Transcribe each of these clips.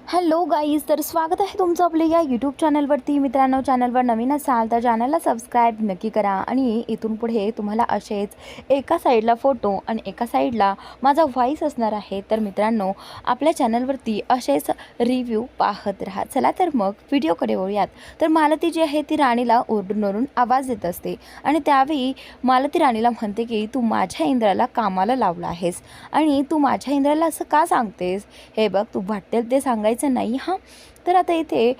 Hello guys, तर स्वागत आहे तुमचं आपल्या या यूट्यूब चॅनलवरती. मित्रांनो, चॅनलवर नवीन असाल तर चॅनलला सबस्क्राईब नक्की करा. आणि इथून पुढे तुम्हाला असेच एका साईडला फोटो आणि एका साईडला माझा व्हॉईस असणार आहे. तर मित्रांनो, आपल्या चॅनलवरती असेच रिव्ह्यू पाहत राहा. चला तर मग व्हिडिओकडे वळूयात. तर मालती जी आहे ती राणीला ओरडून आवाज देत असते आणि त्यावेळी मालती राणीला म्हणते की तू माझ्या इंद्राला कामाला लावला आहेस आणि तू माझ्या इंद्राला असं का सांगतेस. हे बघ, तू वाटेल ते सांगायचं नाही हां. तर आता इथे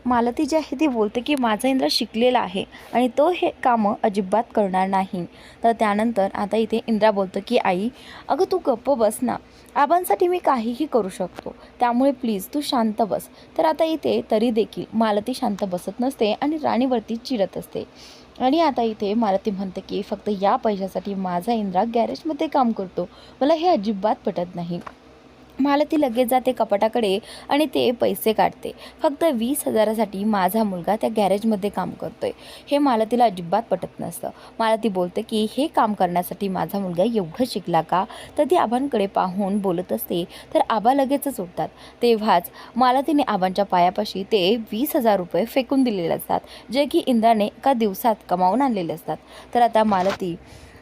मालती जी आहे ती बोलते की माझा इंद्र शिकलेला आहे आणि तो हे कामं अजिबात करणार नाही. तर त्यानंतर आता इथे इंद्रा बोलतो की आई, अगं तू गप्प बस ना, आबांसाठी मी काहीही करू शकतो, त्यामुळे प्लीज तू शांत बस. तर आता इथे तरी देखील मालती शांत बसत नसते आणि राणीवरती चिडत असते. आणि आता इथे मालती म्हणते की फक्त या पैशासाठी माझा इंद्रा गॅरेजमध्ये काम करतो, मला हे अजिबात पटत नाही. मालती लगेच जाते कपाटाकडे आणि ते पैसे काढते. फक्त 20,000साठी माझा मुलगा त्या गॅरेजमध्ये काम करतोय, हे मालतीला अजिबात पटत नसतं. मालती बोलते की हे काम करण्यासाठी माझा मुलगा एवढं शिकला का. तर ती आबांकडे पाहून बोलत असते. तर आबा लगेचच उठतात. तेव्हाच मालतीने आबांच्या पायापाशी ते 20,000 रुपये फेकून दिलेले असतात, जे की इंद्राने एका दिवसात कमावून आणलेले असतात. तर आता मालती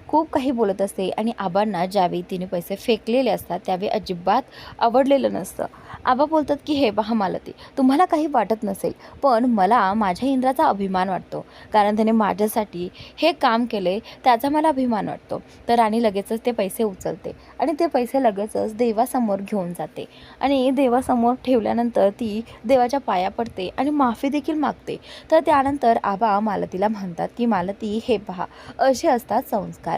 खूप काही बोलत असते आणि आबांना ज्यावेळी तिने पैसे फेकलेले असतात त्यावेळी अजिबात आवडलेलं नसतं. आबा बोलतात की हे पहा मालती, तुम्हाला काही वाटत नसेल, पण मला माझ्या इंद्राचा अभिमान वाटतो, कारण त्याने माझ्यासाठी हे काम केले, त्याचा मला अभिमान वाटतो. तर राणी लगेचच ते पैसे उचलते आणि ते पैसे लगेचच देवासमोर घेऊन जाते आणि देवासमोर ठेवल्यानंतर ती देवाच्या पाया पडते आणि माफी देखील मागते. तर त्यानंतर आबा मालतीला म्हणतात की मालती, हे पहा, असे असतात संस्कार.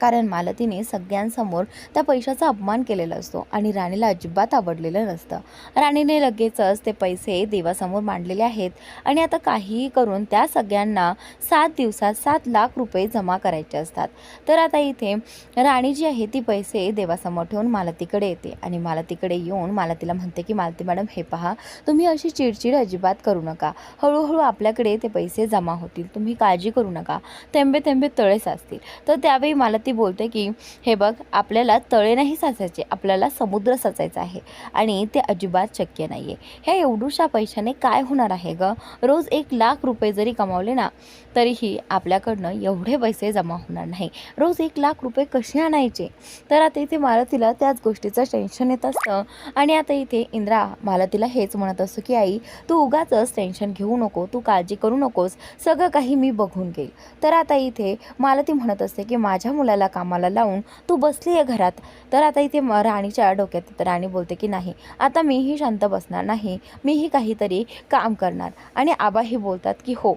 कारण मालतीने सगळ्यांसमोर त्या पैशाचा अपमान केलेला असतो आणि राणीला अजिबात आवडलेलं नसतं. राणीने लगेचच ते पैसे देवासमोर मांडलेले आहेत आणि आता काहीही करून त्या सगळ्यांना 7 दिवसात 7 लाख रुपये जमा करायचे असतात. तर आता इथे राणी जी आहे ती पैसे देवासमोर ठेवून मालतीकडे येते आणि मालतीकडे येऊन मालतीला म्हणते की मालती मॅडम, हे पहा, तुम्ही अशी चिडचिड अजिबात करू नका. हळूहळू आपल्याकडे ते पैसे जमा होतील, तुम्ही काळजी करू नका. थेंबे थेंबे तळे साचतील. तर त्यावेळी मालती बोलते की हे बघ, आपल्याला तळे नाही साचायचे, आपल्याला समुद्र साचायचा आहे आणि ते अजिबात शक्य नाही आहे. ह्या एवढूशा पैशाने काय होणार आहे गं. रोज 1 लाख रुपये जरी कमावले ना तरीही आपल्याकडनं एवढे पैसे जमा होणार नाही. रोज 1 लाख रुपये कसे आणायचे. तर आता इथे मालतीला त्याच गोष्टीचं टेन्शन येत असतं आणि आता इथे इंद्रा मालतीला हेच म्हणत असतो की आई, तू उगाचच टेन्शन घेऊ नको, तू काळजी करू नकोस, सगळं काही मी बघून घेईल. तर आता इथे मालती म्हणत असते की माझ्या मुलाला कामाला लावून तू बसली आहे घरात. तर आता इथे राणीच्या डोक्यात येतं. राणी बोलते की नाही, आता मीही शांत बसणार नाही, मीही काहीतरी काम करणार. आणि आबाही बोलतात की हो,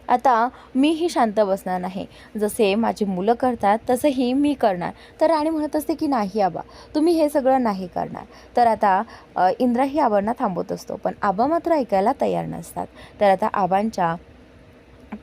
आता मीही शांत बसणार नाही, जसे माझी मुलं करतात तसंही मी करणार. तर राणी म्हणत असते की नाही आबा, तुम्ही हे सगळं नाही करणार. तर आता इंद्राही आबांना थांबवत असतो, पण आबा मात्र ऐकायला तयार नसतात. तर आता आबांच्या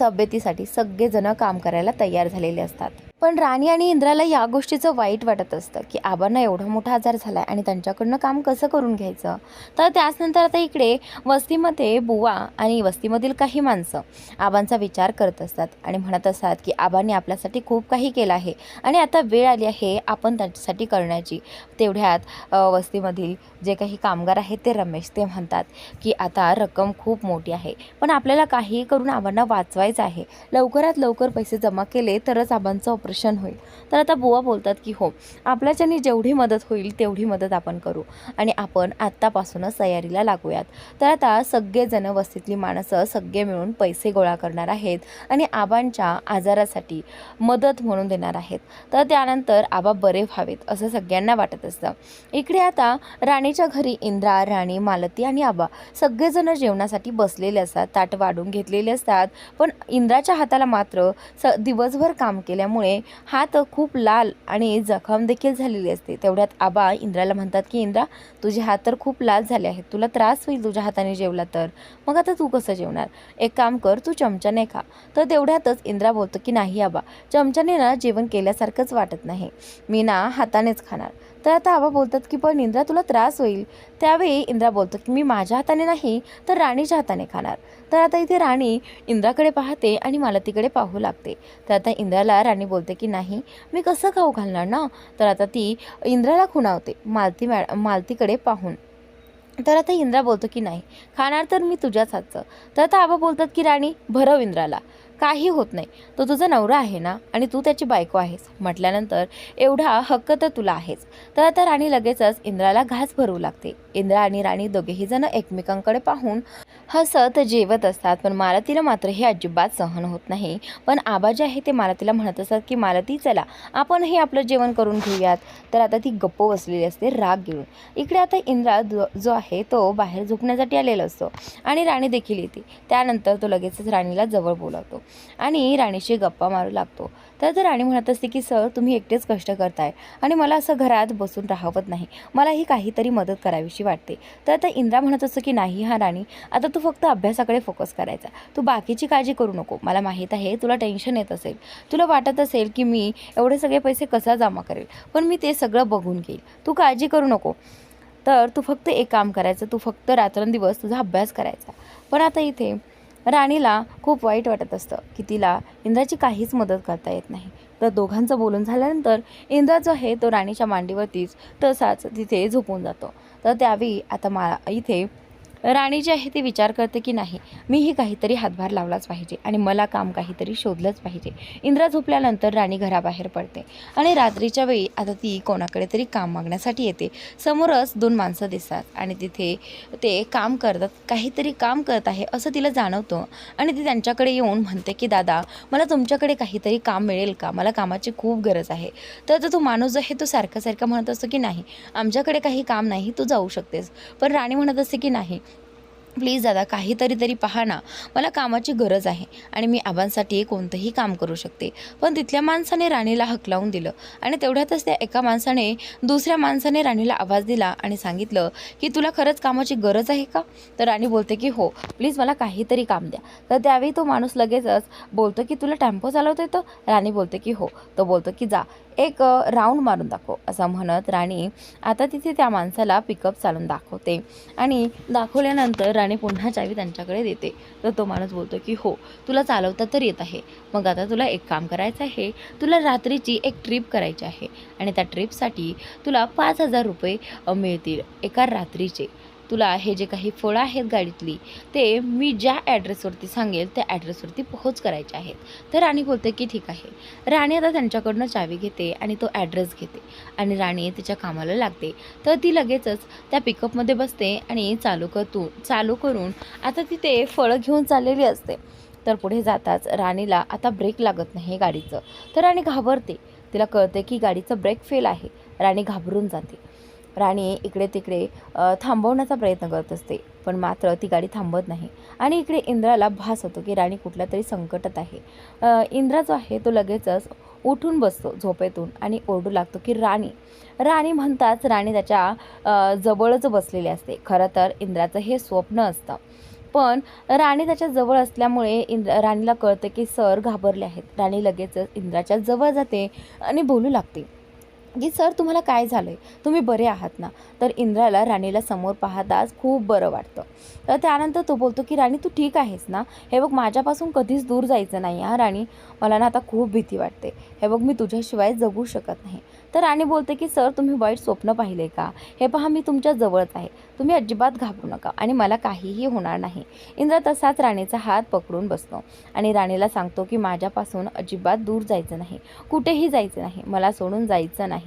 तब्येतीसाठी सगळेजण काम करायला तयार झालेले असतात. पण राणी आणि इंद्राला या गोष्टीचं वाईट वाटत असतं की आबांना एवढा मोठा आजार झाला आहे आणि त्यांच्याकडनं काम कसं करून घ्यायचं. तर त्याचनंतर आता इकडे वस्तीमध्ये बुवा आणि वस्तीमधील काही माणसं आबांचा विचार करत असतात आणि म्हणत असतात की आबांनी आपल्यासाठी खूप काही केलं आहे आणि आता वेळ आली आहे आपण त्यांच्यासाठी करण्याची. तेवढ्यात वस्तीमधील जे काही कामगार आहेत ते रमेश ते म्हणतात की आता रक्कम खूप मोठी आहे, पण आपल्याला काहीही करून आबांना वाचवायचं आहे, लवकरात लवकर पैसे जमा केले तरच आबांचं ऑपरेशन होईल. तर आता बुवा बोलतात की हो, आपल्याच्याने जेवढी मदत होईल तेवढी मदत आपण करू आणि आपण आत्तापासूनच तयारीला लागूयात. तर आता सगळेजण वस्तीतली माणसं सगळे मिळून पैसे गोळा करणार आहेत आणि आबांच्या आजारासाठी मदत म्हणून देणार आहेत. तर त्यानंतर आबा बरे व्हावेत असं सगळ्यांना वाटत असतं. इकडे आता राणीच्या घरी इंद्रा, राणी, मालती आणि आबा सगळेजण जेवणासाठी बसलेले असतात, ताट वाढून घेतलेले असतात. पण इंद्राच्या हाताला मात्र दिवसभर काम केल्यामुळे हात खूप लाल आणि जखम देखील झालेली असते. तेवढ्यात आबा इंद्राला म्हणतात की इंद्रा, तुझे हात तर खूप लाल झाले आहेत, तुला त्रास होईल तुझ्या हाताने जेवला तर, मग आता तू कसं जेवणार. एक काम कर, तू चमच्याने खा. तर तेवढ्यातच इंद्रा बोलतो की नाही आबा, चमच्याने ना जेवण केल्यासारखंच वाटत नाही, मी ना हातानेच खाणार. तर आता आबा बोलतात की पण इंद्रा तुला त्रास होईल. त्यावेळी इंद्रा बोलतो की मी माझ्या हाताने नाही तर राणीच्या हाताने खाणार. तर आता इथे राणी इंद्राकडे पाहते आणि मालतीकडे पाहू लागते. तर आता इंद्राला राणी बोलते की नाही, मी कसं खाऊ घालणार ना. तर आता ती इंद्राला खुणावते मालतीकडे पाहून. तर आता इंद्रा बोलतो की नाही, खाणार तर मी तुझ्याच हातचं. तर आता आबा बोलतात की राणी भरव इंद्राला, काही होत नाही, तो तुझा नवरा आहे ना आणि तू त्याची बायको आहेस म्हटल्यानंतर एवढा हक्क तर तुला आहेच. तर आता राणी लगेचच इंद्राला घास भरवू लागते. इंद्रा आणि राणी दोघेही जण एकमेकांकडे पाहून हसत जेवत असतात. पण मालतीला मात्र हे अजिबात सहन होत नाही. पण आबा जे आहे ते मालतीला म्हणत असतात की मालती चला आपण हे आपलं जेवण करून घेऊयात. तर आता ती गप्प बसलेली असते राग घेऊन. इकडे आता इंद्रा जो आहे तो बाहेर झोपण्यासाठी आलेला असतो आणि राणी देखील येते. त्यानंतर तो लगेचच राणीला जवळ बोलावतो आणि राणीशी गप्पा मारू लागतो. तर राणी म्हणत असते की सर तुम्ही एकटेच कष्ट करताय आणि मला असं घरात बसून राहवत नाही, मलाही काहीतरी मदत करावीशी वाटते. तर आता इंद्रा म्हणत असतो की नाही हा राणी, आता तू फक्त अभ्यासाकडे फोकस करायचा, तू बाकीची काळजी करू नको. मला माहीत आहे तुला टेन्शन येत असेल, तुला वाटत असेल की मी एवढे सगळे पैसे कसा जमा करेल, पण मी ते सगळं बघून घेईल, तू काळजी करू नको. तर तू फक्त एक काम करायचं, तू फक्त रात्रंदिवस तुझा अभ्यास करायचा. पण आता इथे राणीला खूप वाईट वाटत असतं की तिला इंद्राची काहीच मदत करता येत नाही. तर दोघांचं बोलून झाल्यानंतर इंद्रा जो आहे तो राणीच्या मांडीवरतीच तसाच तिथे झोपून जातो. तर त्यावेळी आता इथे राणी जी आहे ती विचार करते की नाही, मीही काहीतरी हातभार लावलाच पाहिजे आणि मला काम काहीतरी शोधलंच पाहिजे. इंद्रा झोपल्यानंतर राणी घराबाहेर पडते आणि रात्रीच्या वेळी आता ती कोणाकडे तरी काम मागण्यासाठी येते. समोरच 2 माणसं दिसतात आणि तिथे ते काम करतात, काहीतरी काम करत आहे असं तिला जाणवतं आणि ती त्यांच्याकडे येऊन म्हणते की दादा मला तुमच्याकडे काहीतरी काम मिळेल का, मला कामाची खूप गरज आहे. तर तो माणूस जो आहे तो सारखा म्हणत असतो की नाही आमच्याकडे काही काम नाही, तू जाऊ शकतेस. पण राणी म्हणत असते की नाही प्लीज दादा काहीतरी पहा ना, मला कामाची गरज आहे आणि मी आबांसाठी कोणतंही काम करू शकते. पण तिथल्या माणसाने राणीला हकलावून दिलं आणि तेवढ्यातच त्या एका माणसाने दुसऱ्या माणसाने राणीला आवाज दिला आणि सांगितलं की तुला खरंच कामाची गरज आहे का. तर राणी बोलते की हो प्लीज मला काहीतरी काम द्या. तर त्यावेळी तो माणूस लगेचच बोलतो की तुला टेम्पो चालवता येतं. राणी बोलते की हो. तो बोलतो की जा एक राऊंड मारून दाखव. असं म्हणत राणी आता तिथे त्या माणसाला पिकअप चालून दाखवते आणि दाखवल्यानंतर राणी पुन्हा चावी त्यांच्याकडे देते. तर तो माणूस बोलतो की हो तुला चालवता तर येत आहे, मग आता तुला एक काम करायचं आहे, तुला रात्रीची एक ट्रिप करायची आहे आणि त्या ट्रिपसाठी तुला 5,000 रुपये मिळतील एका रात्रीचे. तुला हे जे काही फळं आहेत गाडीतली ते मी ज्या ॲड्रेसवरती सांगेल त्या ॲड्रेसवरती पोहोच करायचे आहेत. तर राणी बोलते की ठीक आहे. राणी आता त्यांच्याकडनं चावी घेते आणि तो ॲड्रेस घेते आणि राणी तिच्या कामाला लागते. तर ती लगेचच त्या पिकअपमध्ये बसते आणि चालू करून आता ती ते फळं घेऊन चाललेली असते. तर पुढे जाताच राणीला आता ब्रेक लागत नाही गाडीचं. तर राणी घाबरते, तिला कळते की गाडीचं ब्रेक फेल आहे. राणी घाबरून जाते. राणी इकडे तिकडे थांबवण्याचा प्रयत्न करत असते, पण मात्र ती गाडी थांबत नाही आणि इकडे इंद्राला भास होतो की राणी कुठल्या तरी संकटात आहे. इंद्रा जो आहे तो लगेचच उठून बसतो झोपेतून आणि ओरडू लागतो की राणी. राणी म्हणताच राणी त्याच्या जवळच बसलेली असते. खरं तर इंद्राचं हे स्वप्न असतं, पण राणी त्याच्या जवळ असल्यामुळे राणीला कळतं की सर घाबरले आहेत. राणी लगेचच इंद्राच्या जवळ जाते आणि बोलू लागते की सर तुम्हाला काय झालं आहे, तुम्ही बरे आहात ना. तर इंद्राला राणीला समोर पाहताच खूप बरं वाटतं. तर त्यानंतर तो बोलतो की राणी तू ठीक आहेस ना, हे बघ माझ्यापासून कधीच दूर जायचं नाही हा राणी, मला ना आता खूप भीती वाटते, हे बघ मी तुझ्याशिवाय जगू शकत नाही. तर राणी बोलते की सर तुम्ही वाईट स्वप्न पाहिले का, हे पहा मी तुमच्या जवळच आहे, तुम्ही अजिबात घाबरू नका आणि मला काहीही होणार नाही. इंद्र तसाच राणीचा हात पकडून बसतो आणि राणीला सांगतो की माझ्यापासून अजिबात दूर जायचं नाही, कुठेही जायचं नाही, मला सोडून जायचं नाही.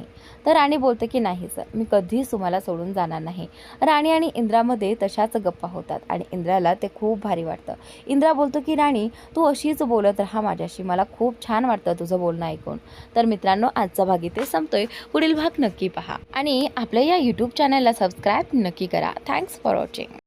तर राणी बोलते की नाही सर मी कधीच तुम्हाला सोडून जाणार नाही. राणी आणि इंद्रामध्ये तशाच गप्पा होतात आणि इंद्राला ते खूप भारी वाटतं. इंद्रा बोलतो की राणी तू अशीच बोलत राहा माझ्याशी, मला खूप छान वाटतं तुझं बोलणं ऐकून. तर मित्रांनो आजचा भाग इथे संपतोय, पुढील भाग नक्की पहा आणि आपल्या या यूट्यूब चॅनलला सबस्क्राईब नक्की करा. Thanks for watching.